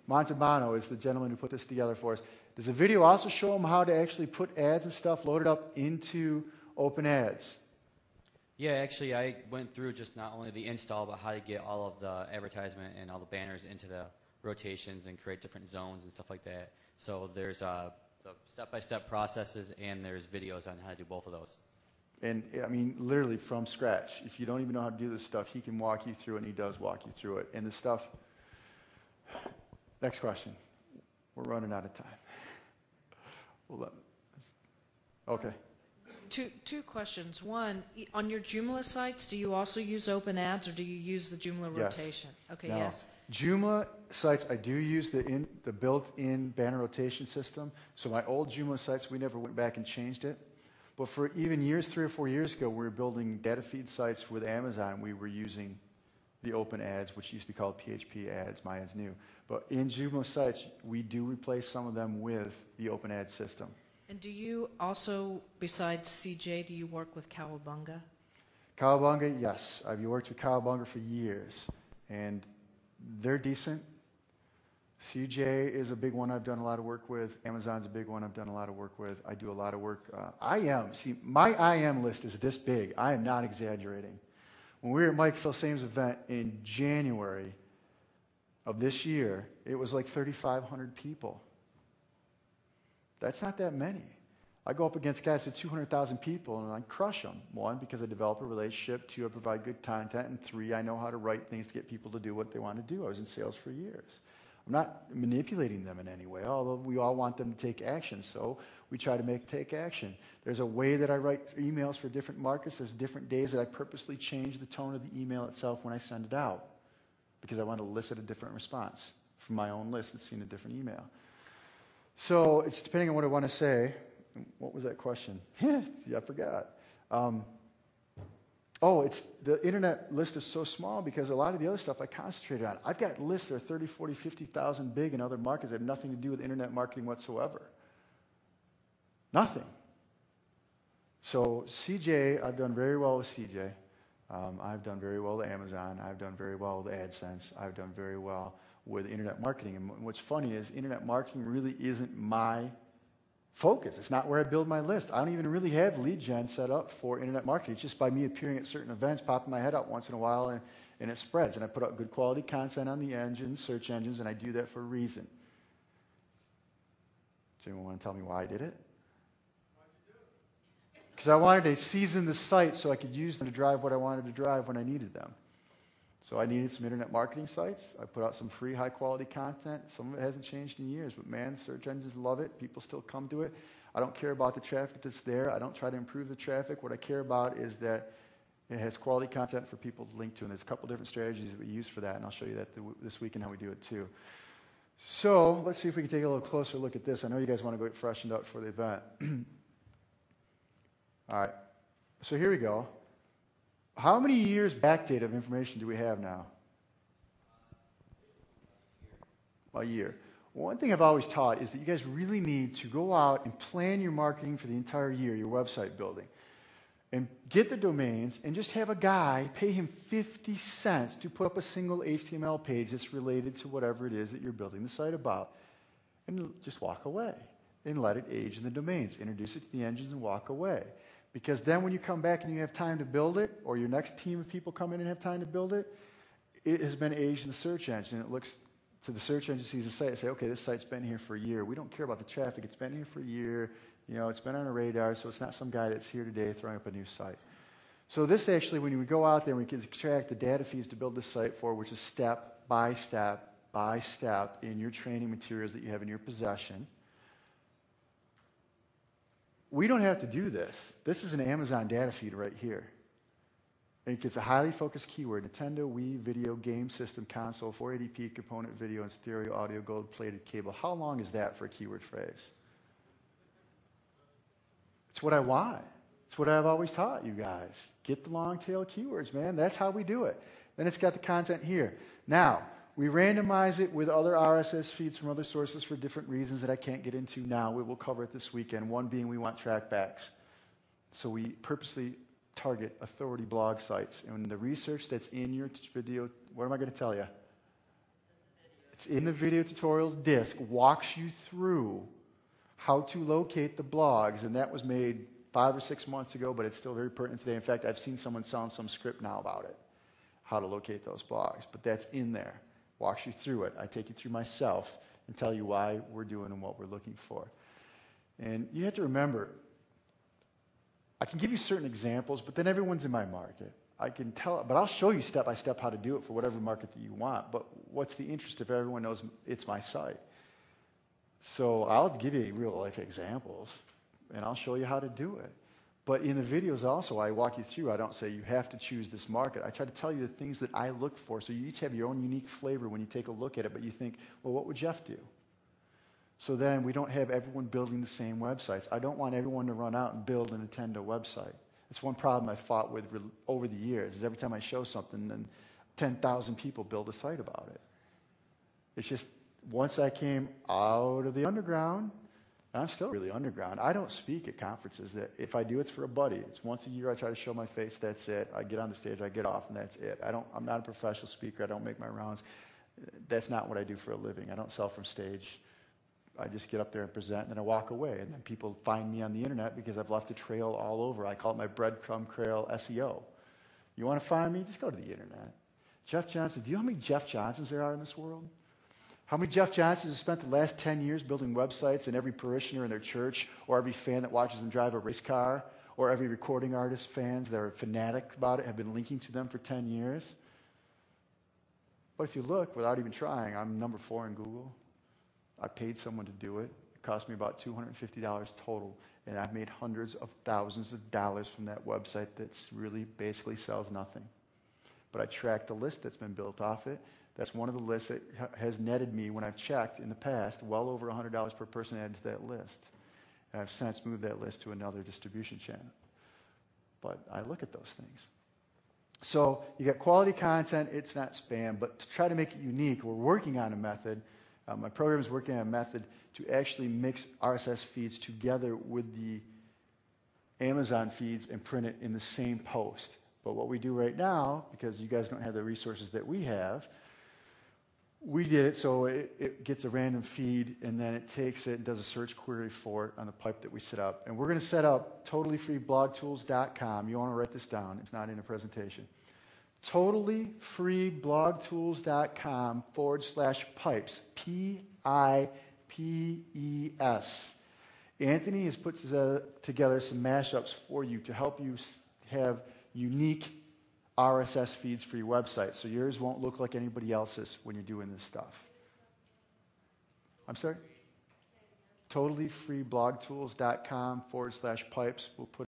Montalbano is the gentleman who put this together for us. Does the video also show them how to actually put ads and stuff loaded up into Open Ads? Yeah, actually, I went through just not only the install, but how to get all of the advertisement and all the banners into the rotations and create different zones and stuff like that. So there's the step-by-step processes, and there's videos on how to do both of those. And, I mean, literally from scratch. If you don't even know how to do this stuff, he can walk you through it, and he does walk you through it. And the stuff... Next question. We're running out of time. Okay. Two questions. One, on your Joomla sites, do you also use Open Ads, or do you use the Joomla rotation? Okay, now, yes. Joomla sites, I do use the built-in banner rotation system. So my old Joomla sites, we never went back and changed it. But for even years, 3 or 4 years ago, we were building data feed sites with Amazon. We were using the Open Ads, which used to be called PHP Ads, My Ads New. But in Joomla sites, we do replace some of them with the Open Ads system. And do you also, besides CJ, do you work with Cowabunga? Cowabunga, yes. I've worked with Cowabunga for years, and they're decent. CJ is a big one I've done a lot of work with. Amazon's a big one I've done a lot of work with. I do a lot of work. My IM list is this big. I am not exaggerating. When we were at Mike Filsame's event in January of this year, it was like 3,500 people. That's not that many. I go up against guys at 200,000 people, and I crush them. 1, because I develop a relationship. 2, I provide good content. And 3, I know how to write things to get people to do what they want to do. I was in sales for years. I'm not manipulating them in any way, although we all want them to take action, so we try to take action. There's a way that I write emails for different markets. There's different days that I purposely change the tone of the email itself when I send it out, because I want to elicit a different response from my own list that's seen a different email. So it's depending on what I want to say. What was that question? Yeah, I forgot. It's the internet list is so small because a lot of the other stuff I concentrated on. I've got lists that are 30, 40, 50,000 big in other markets that have nothing to do with internet marketing whatsoever. Nothing. So CJ, I've done very well with CJ. I've done very well with Amazon. I've done very well with AdSense. I've done very well with internet marketing. And what's funny is internet marketing really isn't my focus. It's not where I build my list. I don't even really have lead gen set up for internet marketing. It's just by me appearing at certain events, popping my head up once in a while, and it spreads. And I put out good quality content on the engines, search engines, and I do that for a reason. Does anyone want to tell me why I did it? Because I wanted to season the site so I could use them to drive what I wanted to drive when I needed them. So I needed some internet marketing sites. I put out some free, high-quality content. Some of it hasn't changed in years, but man, search engines love it. People still come to it. I don't care about the traffic that's there. I don't try to improve the traffic. What I care about is that it has quality content for people to link to, and there's a couple different strategies that we use for that, and I'll show you that this weekend how we do it too. So let's see if we can take a little closer look at this. I know you guys want to go get freshened up for the event. All right, so here we go. How many years backdate of information do we have now? A year. One thing I've always taught is that you guys really need to go out and plan your marketing for the entire year, your website building. And get the domains and just have a guy pay him 50 cents to put up a single HTML page that's related to whatever it is that you're building the site about. And just walk away and let it age in the domains. Introduce it to the engines and walk away. Because then when you come back and you have time to build it, or your next team of people come in and have time to build it, it has been aged in the search engine. And it looks to the search engine, sees the site, and say, okay, this site's been here for a year. We don't care about the traffic. It's been here for a year. You know, it's been on a radar, so it's not some guy that's here today throwing up a new site. So this actually, when we go out there, we can extract the data feeds to build this site for, which is step by step by step in your training materials that you have in your possession. We don't have to do this. This is an Amazon data feed right here. It gets a highly focused keyword: Nintendo, Wii, video, game system, console, 480p, component video, and stereo audio, gold-plated cable. How long is that for a keyword phrase? It's what I want. It's what I've always taught you guys. Get the long tail keywords, man. That's how we do it. Then it's got the content here. Now, we randomize it with other RSS feeds from other sources for different reasons that I can't get into now. We will cover it this weekend. One being we want trackbacks. So we purposely target authority blog sites. And the research that's in your video, what am I going to tell you? It's in the video tutorials disc, walks you through how to locate the blogs, and that was made 5 or 6 months ago, but it's still very pertinent today. In fact, I've seen someone selling some script now about it, how to locate those blogs, but that's in there. Walks you through it. I take you through myself and tell you why we're doing and what we're looking for. And you have to remember, I can give you certain examples, but then everyone's in my market. I can tell, but I'll show you step by step how to do it for whatever market that you want. But what's the interest if everyone knows it's my site? So I'll give you real life examples, and I'll show you how to do it. But in the videos also, I walk you through. I don't say you have to choose this market. I try to tell you the things that I look for. So you each have your own unique flavor when you take a look at it, but you think, well, what would Jeff do? So then we don't have everyone building the same websites. I don't want everyone to run out and build a Nintendo website. It's one problem I've fought with over the years, is every time I show something, then 10,000 people build a site about it. It's just, once I came out of the underground, and I'm still really underground, I don't speak at conferences. That if I do, it's for a buddy. It's once a year I try to show my face, that's it. I get on the stage, I get off, and that's it. I'm not a professional speaker. I don't make my rounds. That's not what I do for a living. I don't sell from stage. I just get up there and present, and then I walk away. And then people find me on the internet because I've left a trail all over. I call it my breadcrumb trail SEO. You want to find me? Just go to the internet. Jeff Johnson. Do you know how many Jeff Johnsons there are in this world? How many Jeff Johnsons have spent the last 10 years building websites, and every parishioner in their church, or every fan that watches them drive a race car, or every recording artist fans that are fanatic about it have been linking to them for 10 years? But if you look, without even trying, I'm number 4 in Google. I paid someone to do it. It cost me about $250 total, and I've made hundreds of thousands of dollars from that website that's really basically sells nothing. But I tracked the list that's been built off it. That's one of the lists that has netted me, when I've checked in the past, well over $100 per person added to that list. And I've since moved that list to another distribution channel. But I look at those things. So you got quality content, it's not spam, but to try to make it unique, we're working on a method. My program is working on a method to actually mix RSS feeds together with the Amazon feeds and print it in the same post. But what we do right now, because you guys don't have the resources that we have, we did it so it gets a random feed, and then it takes it and does a search query for it on the pipe that we set up. And we're going to set up totallyfreeblogtools.com. You want to write this down. It's not in a presentation. totallyfreeblogtools.com/pipes. P-I-P-E-S. Anthony has put together some mashups for you to help you have unique RSS feeds for your website, so yours won't look like anybody else's when you're doing this stuff. I'm sorry? totallyfreeblogtools.com/pipes. We'll put